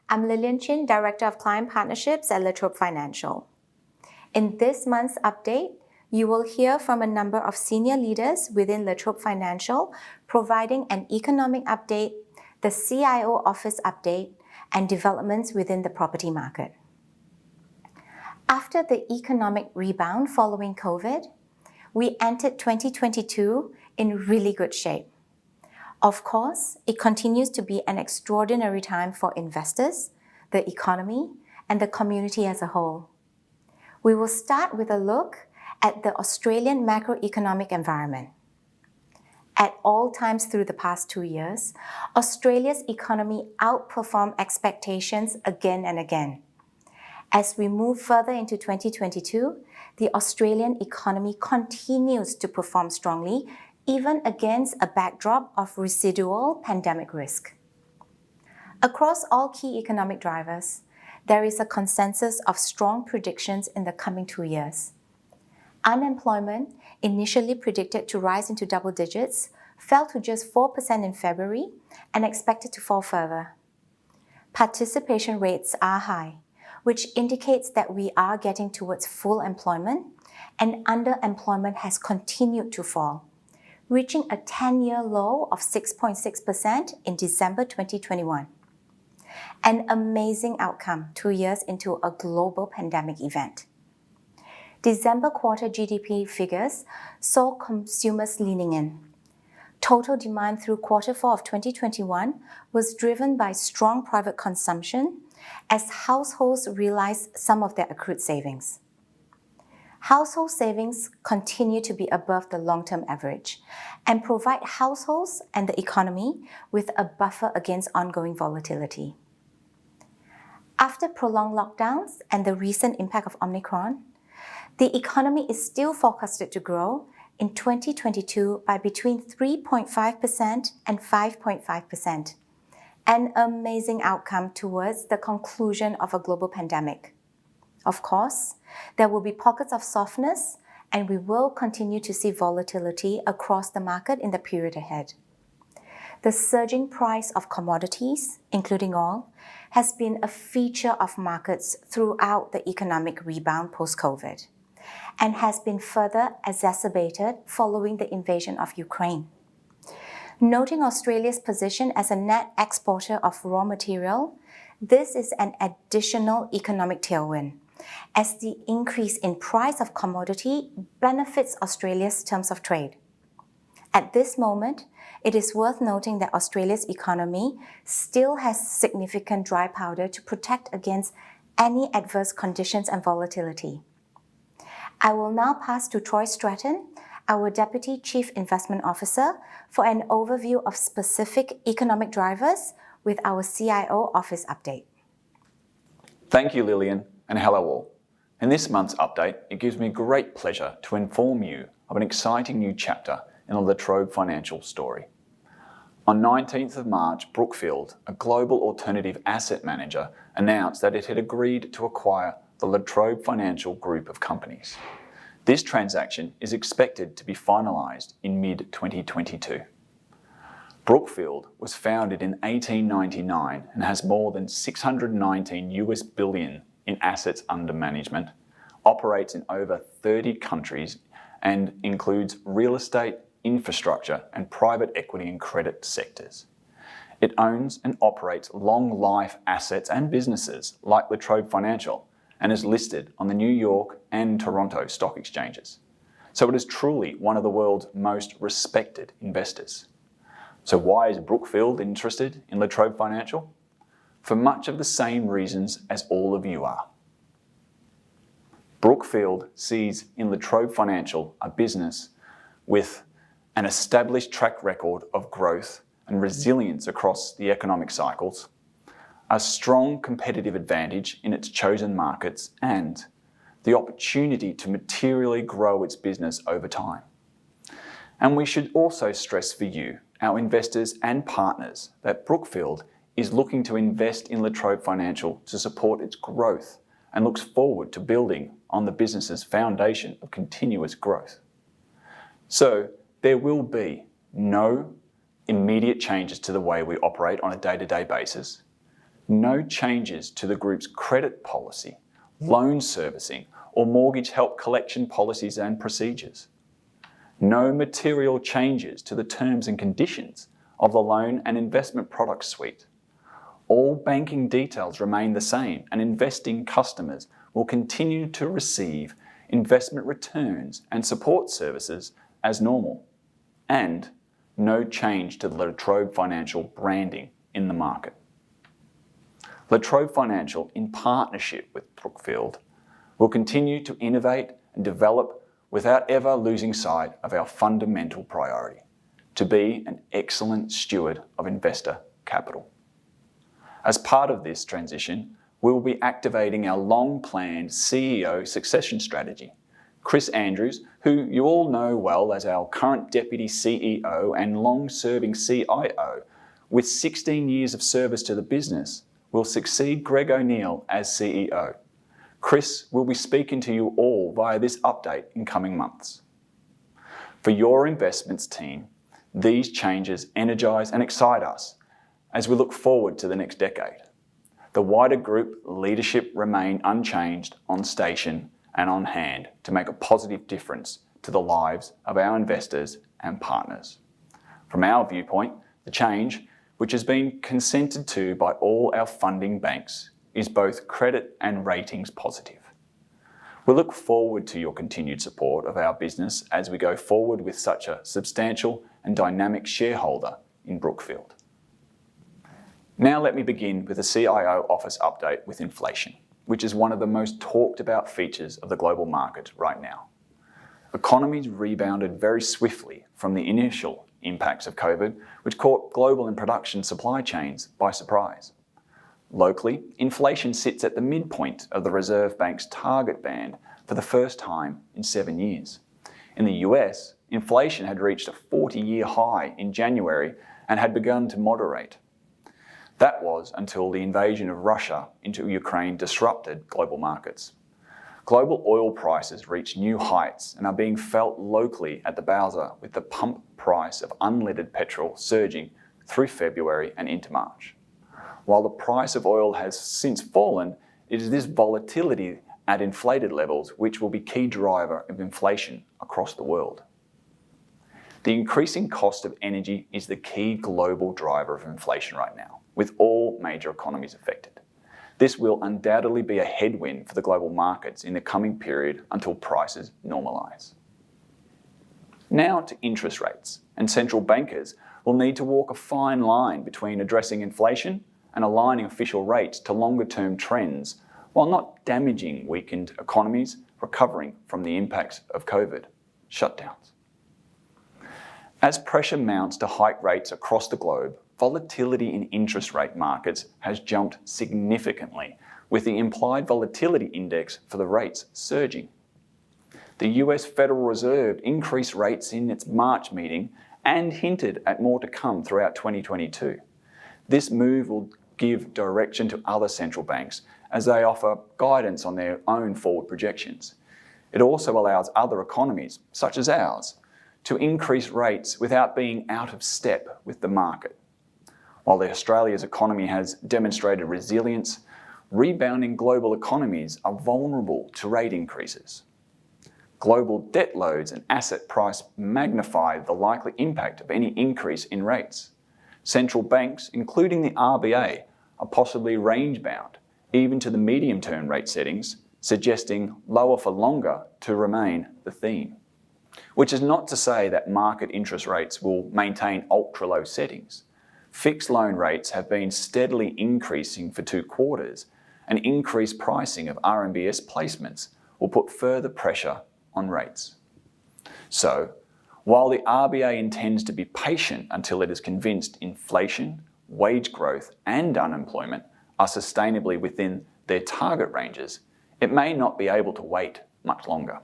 I'm Lillian Chin, Director of Client Partnerships at La Trobe Financial. In this month's update, you will hear from a number of senior leaders within La Trobe Financial providing an economic update, the CIO office update, and developments within the property market. After the economic rebound following COVID, we entered 2022 in really good shape. Of course, it continues to be an extraordinary time for investors, the economy, and the community as a whole. We will start with a look at the Australian macroeconomic environment. At all times through the past 2 years, Australia's economy outperformed expectations again and again. As we move further into 2022, the Australian economy continues to perform strongly, even against a backdrop of residual pandemic risk. Across all key economic drivers, there is a consensus of strong predictions in the coming 2 years. Unemployment, initially predicted to rise into double digits, fell to just 4% in February and expected to fall further. Participation rates are high, which indicates that we are getting towards full employment, and underemployment has continued to fall, reaching a 10-year low of 6.6% in December 2021. An amazing outcome 2 years into a global pandemic event. December quarter GDP figures saw consumers leaning in. Total demand through quarter 4 of 2021 was driven by strong private consumption as households realized some of their accrued savings. Household savings continue to be above the long-term average and provide households and the economy with a buffer against ongoing volatility. After prolonged lockdowns and the recent impact of Omicron, the economy is still forecasted to grow in 2022 by between 3.5% and 5.5%, an amazing outcome towards the conclusion of a global pandemic. Of course, there will be pockets of softness, and we will continue to see volatility across the market in the period ahead. The surging price of commodities, including oil, has been a feature of markets throughout the economic rebound post-COVID, and has been further exacerbated following the invasion of Ukraine. Noting Australia's position as a net exporter of raw material, this is an additional economic tailwind, as the increase in price of commodity benefits Australia's terms of trade. At this moment, it is worth noting that Australia's economy still has significant dry powder to protect against any adverse conditions and volatility. I will now pass to Troy Stratton, our Deputy Chief Investment Officer, for an overview of specific economic drivers with our CIO office update. Thank you, Lillian, and hello all. In this month's update, it gives me great pleasure to inform you of an exciting new chapter in the La Trobe Financial story. On 19th of March, Brookfield, a global alternative asset manager, announced that it had agreed to acquire the La Trobe Financial group of companies. This transaction is expected to be finalised in mid-2022. Brookfield was founded in 1899 and has more than $619 billion in assets under management, operates in over 30 countries, and includes real estate, infrastructure, and private equity and credit sectors. It owns and operates long-life assets and businesses like La Trobe Financial, and is listed on the New York and Toronto stock exchanges. So it is truly one of the world's most respected investors. So why is Brookfield interested in La Trobe Financial? For much of the same reasons as all of you are. Brookfield sees in La Trobe Financial a business with an established track record of growth and resilience across the economic cycles, a strong competitive advantage in its chosen markets, and the opportunity to materially grow its business over time. And we should also stress for you, our investors and partners, that Brookfield is looking to invest in La Trobe Financial to support its growth and looks forward to building on the business's foundation of continuous growth. So there will be no immediate changes to the way we operate on a day-to-day basis, No changes to the group's credit policy, loan servicing, or mortgage help collection policies and procedures. No material changes to the terms and conditions of the loan and investment product suite. All banking details remain the same, and investing customers will continue to receive investment returns and support services as normal. And no change to the La Trobe Financial branding in the market. La Trobe Financial, in partnership with Brookfield, will continue to innovate and develop without ever losing sight of our fundamental priority, to be an excellent steward of investor capital. As part of this transition, we will be activating our long-planned CEO succession strategy. Chris Andrews, who you all know well as our current Deputy CEO and long-serving CIO, with 16 years of service to the business, will succeed Greg O'Neill as CEO. Chris will be speaking to you all via this update in coming months. For your investments team, these changes energise and excite us as we look forward to the next decade. The wider group leadership remain unchanged, on station and on hand to make a positive difference to the lives of our investors and partners. From our viewpoint, the change, which has been consented to by all our funding banks, is both credit and ratings positive. We look forward to your continued support of our business as we go forward with such a substantial and dynamic shareholder in Brookfield. Now let me begin with a CIO office update with inflation, which is one of the most talked about features of the global market right now. Economies rebounded very swiftly from the initial impacts of COVID, which caught global and production supply chains by surprise. Locally, inflation sits at the midpoint of the Reserve Bank's target band for the first time in 7 years. In the US, inflation had reached a 40-year high in January and had begun to moderate. That was until the invasion of Russia into Ukraine disrupted global markets. Global oil prices reached new heights and are being felt locally at the bowser, with the pump price of unleaded petrol surging through February and into March. While the price of oil has since fallen, it is this volatility at inflated levels which will be key driver of inflation across the world. The increasing cost of energy is the key global driver of inflation right now, with all major economies affected. This will undoubtedly be a headwind for the global markets in the coming period until prices normalise. Now to interest rates, and central bankers will need to walk a fine line between addressing inflation and aligning official rates to longer-term trends, while not damaging weakened economies recovering from the impacts of COVID shutdowns. As pressure mounts to hike rates across the globe, volatility in interest rate markets has jumped significantly, with the implied volatility index for the rates surging. The US Federal Reserve increased rates in its March meeting and hinted at more to come throughout 2022. This move will give direction to other central banks as they offer guidance on their own forward projections. It also allows other economies, such as ours, to increase rates without being out of step with the market. While Australia's economy has demonstrated resilience, rebounding global economies are vulnerable to rate increases. Global debt loads and asset price magnify the likely impact of any increase in rates. Central banks, including the RBA, are possibly range-bound, even to the medium-term rate settings, suggesting lower for longer to remain the theme. Which is not to say that market interest rates will maintain ultra-low settings. Fixed loan rates have been steadily increasing for 2 quarters, and increased pricing of RMBS placements will put further pressure on rates. So, while the RBA intends to be patient until it is convinced inflation, wage growth and unemployment are sustainably within their target ranges, it may not be able to wait much longer.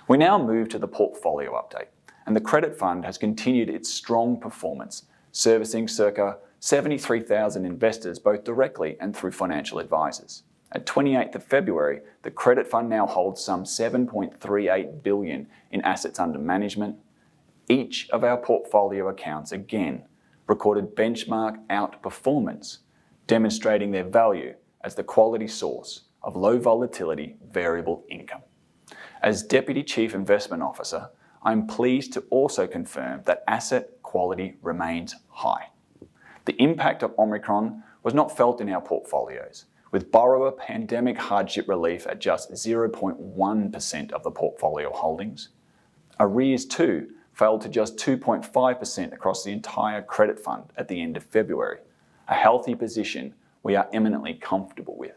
We now move to the portfolio update, and the credit fund has continued its strong performance, servicing circa 73,000 investors both directly and through financial advisors. At 28th of February, the credit fund now holds some $7.38 billion in assets under management. Each of our portfolio accounts again recorded benchmark outperformance, demonstrating their value as the quality source of low volatility variable income. As Deputy Chief Investment Officer, I'm pleased to also confirm that asset quality remains high. The impact of Omicron was not felt in our portfolios, with borrower pandemic hardship relief at just 0.1% of the portfolio holdings. Arrears too fell to just 2.5% across the entire credit fund at the end of February, a healthy position we are eminently comfortable with.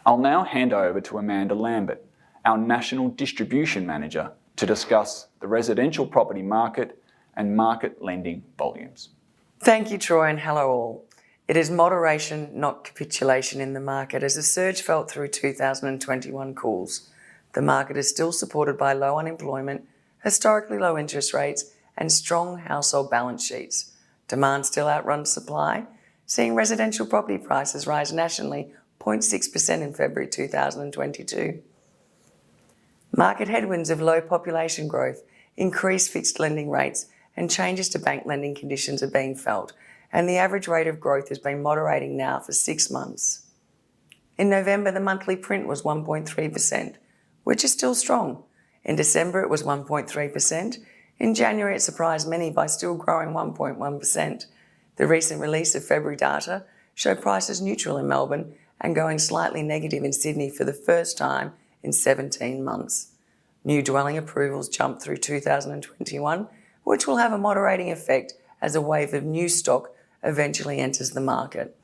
I'll now hand over to Amanda Lambert, our National Distribution Manager, to discuss the residential property market and market lending volumes. Thank you, Troy, and hello all. It is moderation, not capitulation in the market, as the surge felt through 2021 cools. The market is still supported by low unemployment, historically low interest rates, and strong household balance sheets. Demand still outruns supply, seeing residential property prices rise nationally 0.6% in February 2022. Market headwinds of low population growth, increased fixed lending rates, and changes to bank lending conditions are being felt, and the average rate of growth has been moderating now for 6 months. In November, the monthly print was 1.3%, which is still strong. In December, it was 1.3%. In January, it surprised many by still growing 1.1%. The recent release of February data showed prices neutral in Melbourne and going slightly negative in Sydney for the first time in 17 months. New dwelling approvals jumped through 2021, which will have a moderating effect as a wave of new stock eventually enters the market.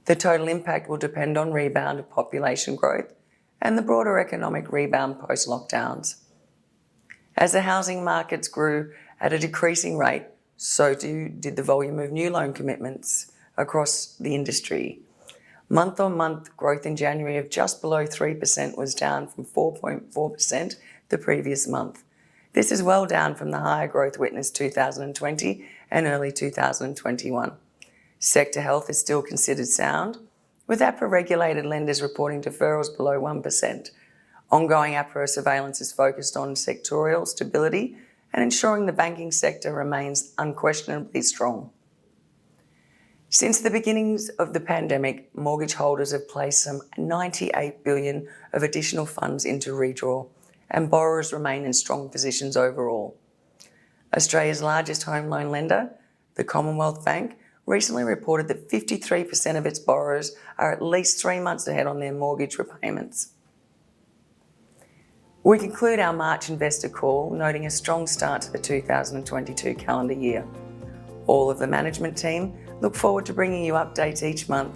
The total impact will depend on rebound of population growth and the broader economic rebound post-lockdowns. As the housing markets grew at a decreasing rate, so did the volume of new loan commitments across the industry. Month-on-month growth in January of just below 3% was down from 4.4% the previous month. This is well down from the higher growth witnessed 2020 and early 2021. Sector health is still considered sound, with APRA-regulated lenders reporting deferrals below 1%. Ongoing APRA surveillance is focused on sectorial stability and ensuring the banking sector remains unquestionably strong. Since the beginnings of the pandemic, mortgage holders have placed some $98 billion of additional funds into redraw, and borrowers remain in strong positions overall. Australia's largest home loan lender, the Commonwealth Bank, recently reported that 53% of its borrowers are at least 3 months ahead on their mortgage repayments. We conclude our March investor call noting a strong start to the 2022 calendar year. All of the management team look forward to bringing you updates each month,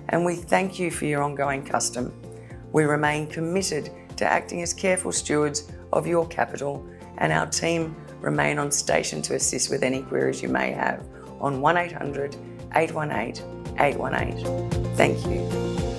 and we thank you for your ongoing custom. We remain committed to acting as careful stewards of your capital, and our team remain on station to assist with any queries you may have on 1800 818 818. Thank you.